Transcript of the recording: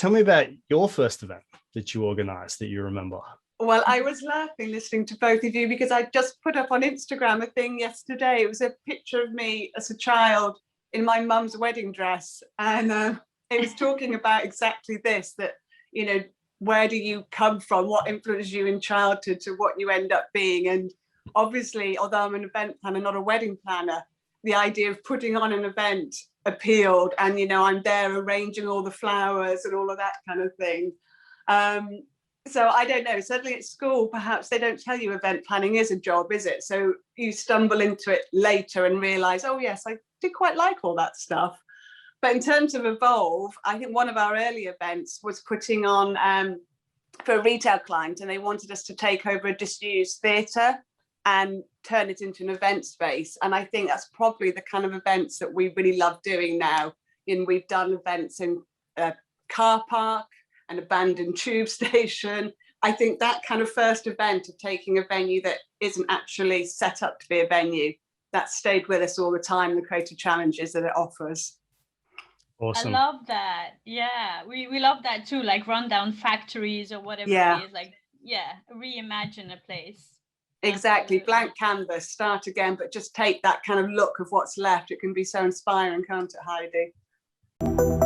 tell me about your first event that you organized that you remember. Well, I was laughing listening to both of you because I just put up on Instagram a thing yesterday. It was a picture of me as a child in my mum's wedding dress. And it was talking about exactly this, that, you know, where do you come from? What influenced you in childhood to what you end up being? And obviously, although I'm an event planner, not a wedding planner, the idea of putting on an event appealed. And, you know, I'm there arranging all the flowers and all of that kind of thing. So I don't know, certainly at school, perhaps they don't tell you event planning is a job, is it? So you stumble into it later and realize, oh yes, I did quite like all that stuff. But in terms of Evolve, I think one of our early events was putting on for a retail client, and they wanted us to take over a disused theatre and turn it into an event space. And I think that's probably the kind of events that we really love doing now. And we've done events in a car park, an abandoned tube station. I think that kind of first event of taking a venue that isn't actually set up to be a venue, that stayed with us all the time, the creative challenges that it offers. Awesome. I love that. Yeah, we love that too, like rundown factories or whatever it is, like, yeah, reimagine a place. Exactly, blank canvas, start again, but just take that kind of look of what's left. It can be so inspiring, can't it, Heidi?